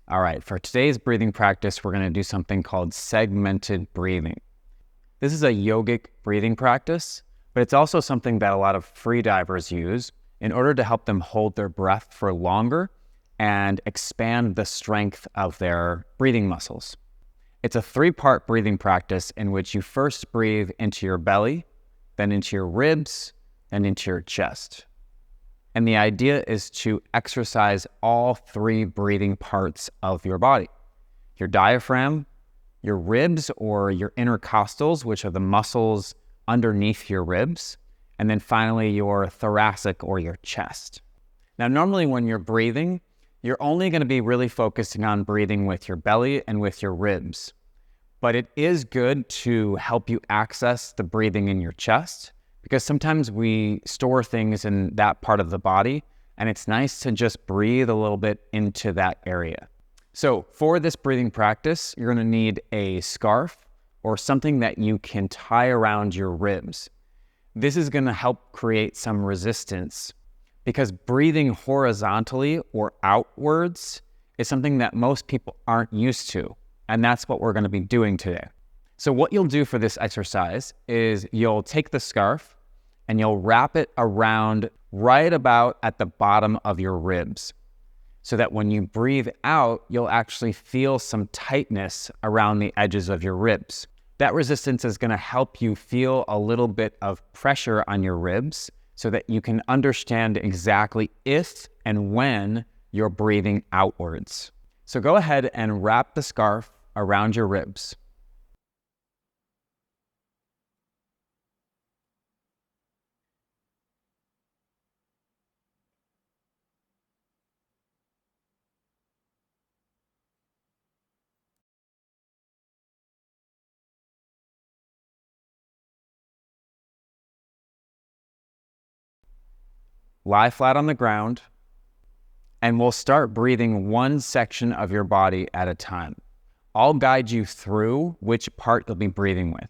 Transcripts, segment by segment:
All right, for today's breathing practice, we're going to do something called segmented breathing. This is a yogic breathing practice, but it's also something that a lot of freedivers use in order to help them hold their breath for longer and expand the strength of their breathing muscles. It's a 3-part breathing practice in which you first breathe into your belly, then into your ribs, and into your chest. And the idea is to exercise all 3 breathing parts of your body: your diaphragm, your ribs or your intercostals, which are the muscles underneath your ribs, and then finally your thoracic or your chest. Now, normally when you're breathing, you're only going to be really focusing on breathing with your belly and with your ribs. But it is good to help you access the breathing in your chest, because sometimes we store things in that part of the body, and it's nice to just breathe a little bit into that area. So for this breathing practice, you're going to need a scarf or something that you can tie around your ribs. This is going to help create some resistance, because breathing horizontally or outwards is something that most people aren't used to, and that's what we're going to be doing today. So what you'll do for this exercise is you'll take the scarf and you'll wrap it around right about at the bottom of your ribs, so that when you breathe out, you'll actually feel some tightness around the edges of your ribs. That resistance is going to help you feel a little bit of pressure on your ribs so that you can understand exactly if and when you're breathing outwards. So go ahead and wrap the scarf around your ribs. Lie flat on the ground, and we'll start breathing one section of your body at a time. I'll guide you through which part you'll be breathing with.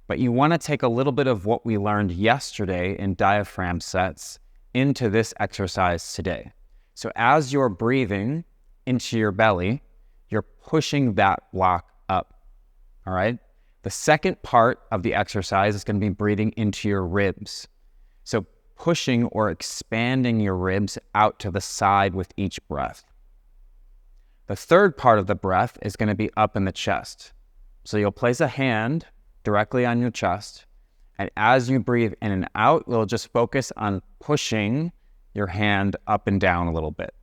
But you want to take a little bit of what we learned yesterday in diaphragm sets into this exercise today. So as you're breathing into your belly, you're pushing that block up, all right? The second part of the exercise is going to be breathing into your ribs. So pushing or expanding your ribs out to the side with each breath. The third part of the breath is going to be up in the chest. So you'll place a hand directly on your chest, and as you breathe in and out, you'll just focus on pushing your hand up and down a little bit.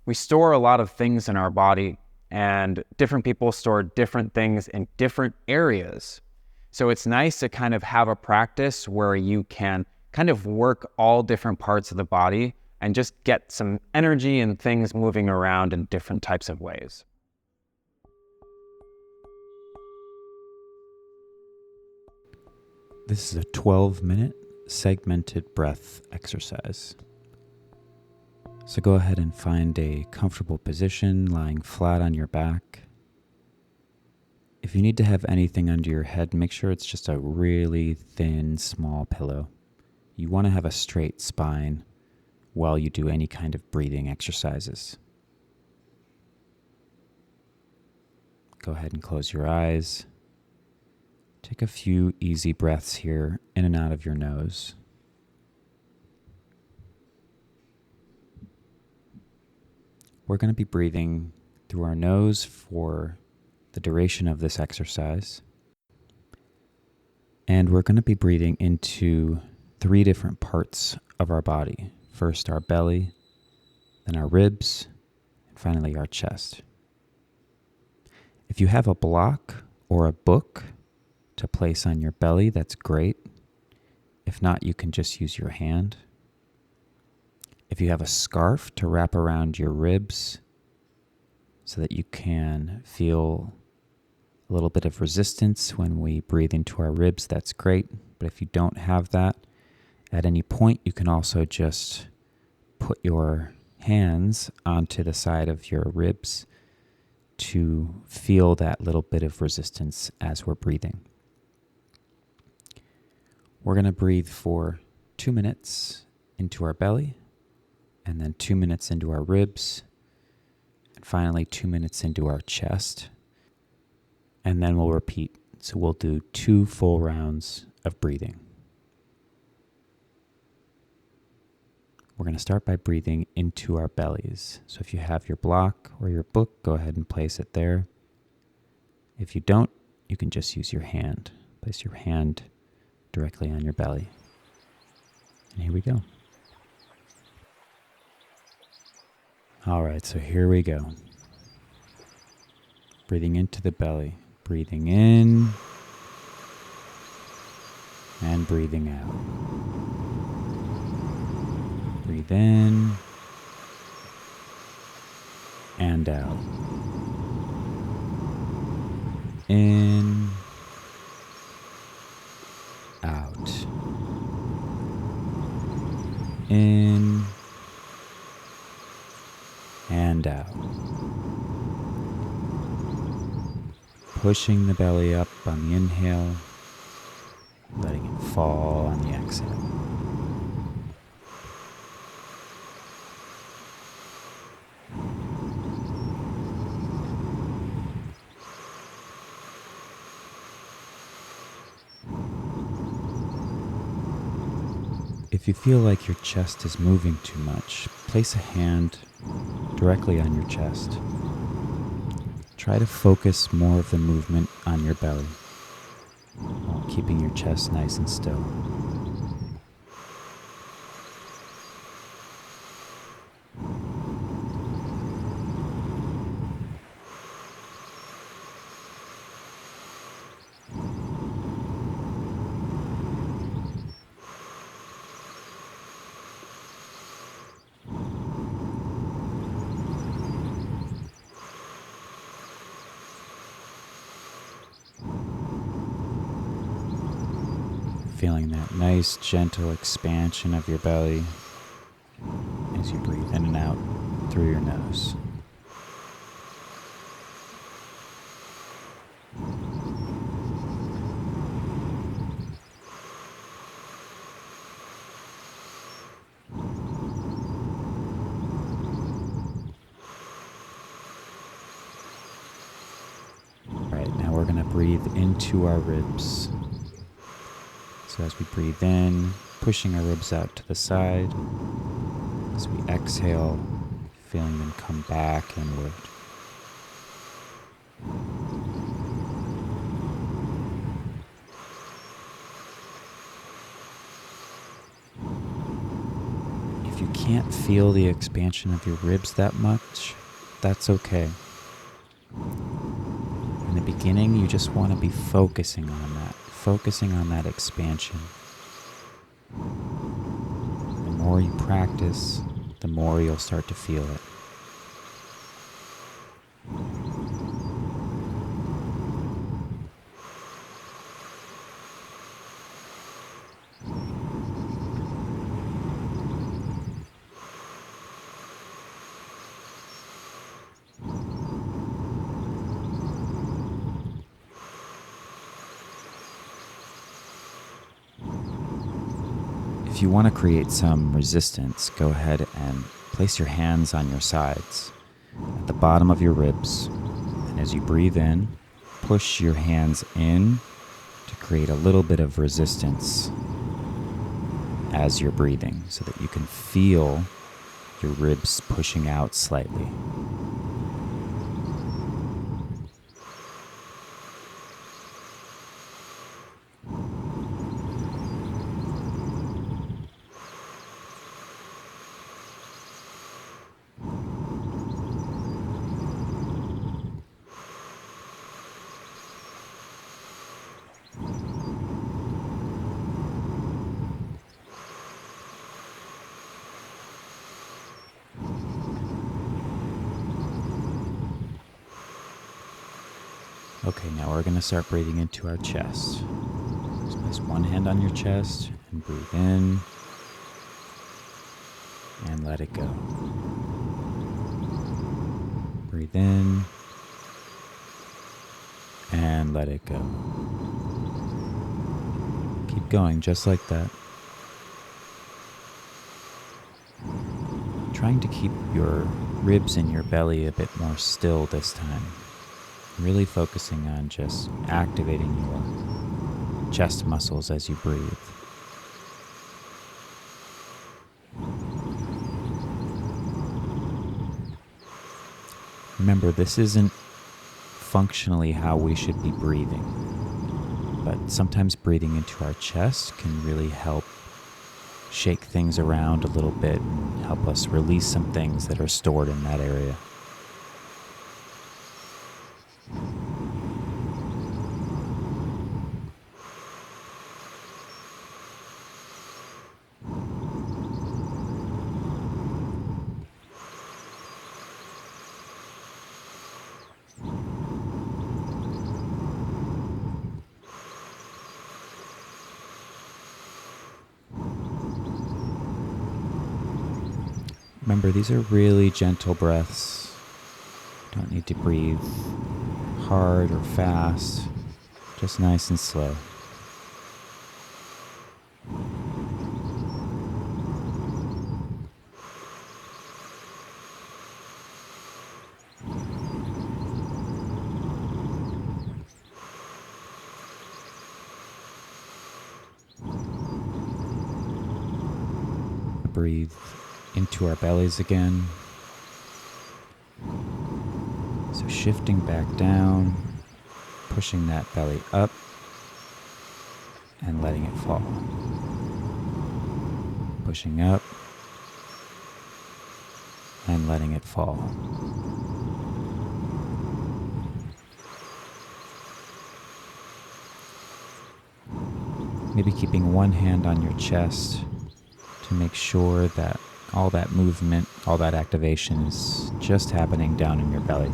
We store a lot of things in our body, and different people store different things in different areas. So it's nice to kind of have a practice where you can kind of work all different parts of the body and just get some energy and things moving around in different types of ways. This is a 12-minute segmented breath exercise. So go ahead and find a comfortable position, lying flat on your back. If you need to have anything under your head, make sure it's just a really thin, small pillow. You want to have a straight spine while you do any kind of breathing exercises. Go ahead and close your eyes. Take a few easy breaths here in and out of your nose. We're going to be breathing through our nose for the duration of this exercise. And we're going to be breathing into 3 different parts of our body. First our belly, then our ribs, and finally our chest. If you have a block or a book to place on your belly, that's great. If not, you can just use your hand. If you have a scarf to wrap around your ribs so that you can feel a little bit of resistance when we breathe into our ribs, that's great. But if you don't have that, at any point, you can also just put your hands onto the side of your ribs to feel that little bit of resistance as we're breathing. We're going to breathe for 2 minutes into our belly, and then 2 minutes into our ribs, And finally, 2 minutes into our chest. And then we'll repeat. So we'll do 2 full rounds of breathing. We're going to start by breathing into our bellies. So if you have your block or your book, go ahead and place it there. If you don't, you can just use your hand. Place your hand directly on your belly. And here we go. All right, so here we go. Breathing into the belly. Breathing in and breathing out. Breathe in and out. In, out. In and out. Pushing the belly up on the inhale, letting it fall on the exhale. If you feel like your chest is moving too much, place a hand directly on your chest. Try to focus more of the movement on your belly while keeping your chest nice and still. Feeling that nice, gentle expansion of your belly as you breathe in and out through your nose. All right, now we're going to breathe into our ribs. So as we breathe in, pushing our ribs out to the side. As we exhale, feeling them come back inward. If you can't feel the expansion of your ribs that much, that's okay. In the beginning, you just want to be focusing on that expansion. The more you practice, the more you'll start to feel it. If you want to create some resistance, go ahead and place your hands on your sides at the bottom of your ribs. And as you breathe in, push your hands in to create a little bit of resistance as you're breathing so that you can feel your ribs pushing out slightly. Okay, now we're going to start breathing into our chest. Just place one hand on your chest and breathe in and let it go. Breathe in and let it go. Keep going just like that. Trying to keep your ribs in your belly a bit more still this time. Really focusing on just activating your chest muscles as you breathe. Remember, this isn't functionally how we should be breathing, but sometimes breathing into our chest can really help shake things around a little bit and help us release some things that are stored in that area. Remember, these are really gentle breaths. You don't need to breathe hard or fast, just nice and slow. Breathe into our bellies again. So shifting back down, pushing that belly up, and letting it fall. Pushing up, and letting it fall. Maybe keeping one hand on your chest to make sure that all that movement, all that activation is just happening down in your belly.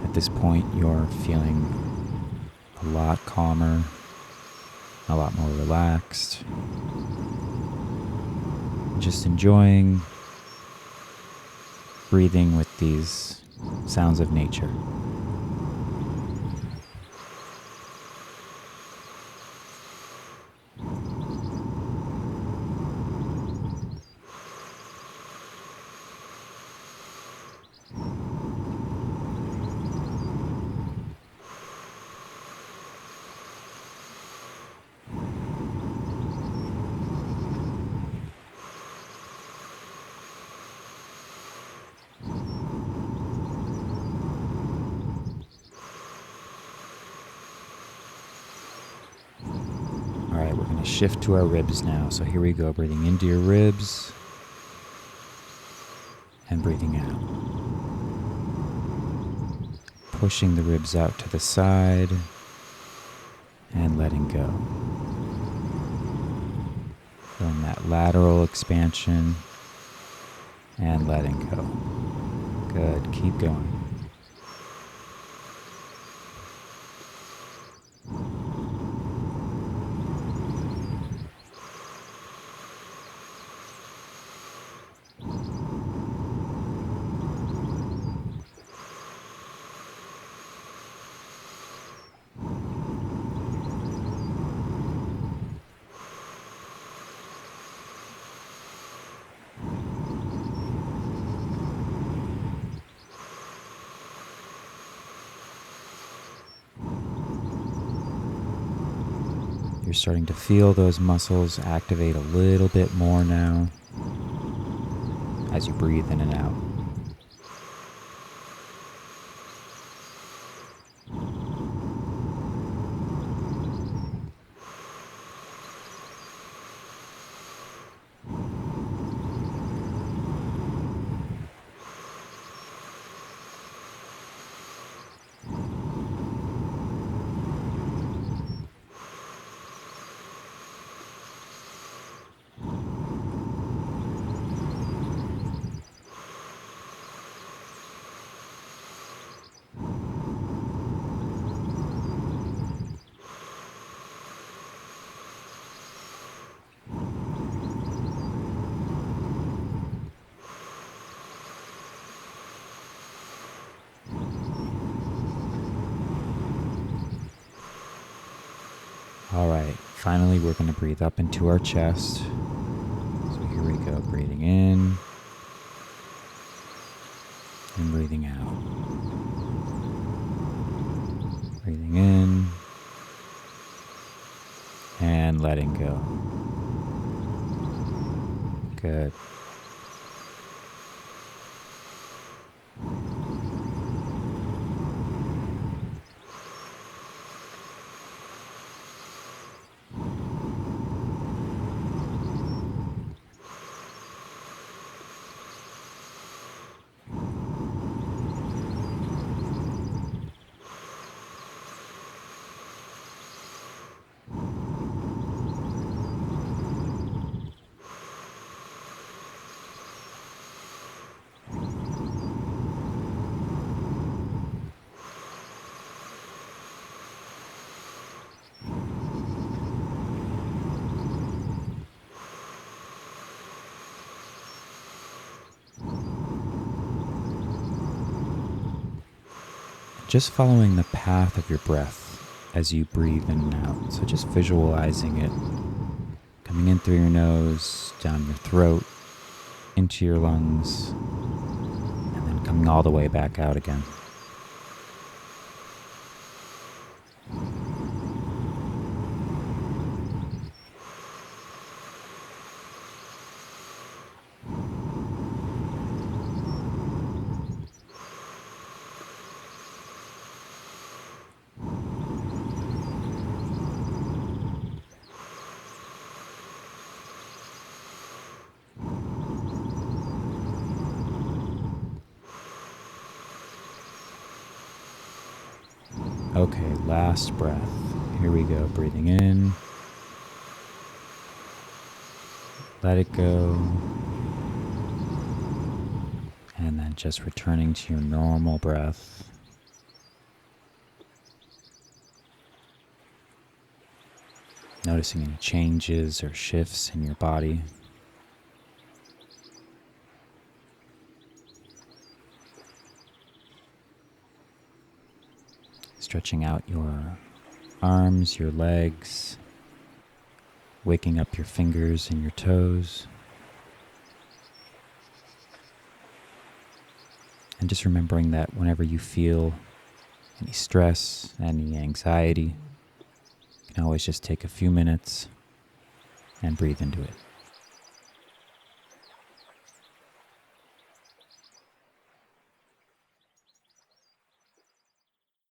At this point, you're feeling a lot calmer, a lot more relaxed, just enjoying breathing with these sounds of nature. Alright, we're going to shift to our ribs now. So here we go, breathing into your ribs and breathing out. Pushing the ribs out to the side and letting go. Feeling that lateral expansion and letting go. Good, keep going. You're starting to feel those muscles activate a little bit more now as you breathe in and out. All right, finally we're going to breathe up into our chest. So here we go, breathing in and breathing out. Breathing in and letting go. Good. Just following the path of your breath as you breathe in and out. So just visualizing it coming in through your nose, down your throat, into your lungs, and then coming all the way back out again. Okay, last breath. Here we go, breathing in. Let it go. And then just returning to your normal breath. Noticing any changes or shifts in your body. Stretching out your arms, your legs, waking up your fingers and your toes. And just remembering that whenever you feel any stress, any anxiety, you can always just take a few minutes and breathe into it.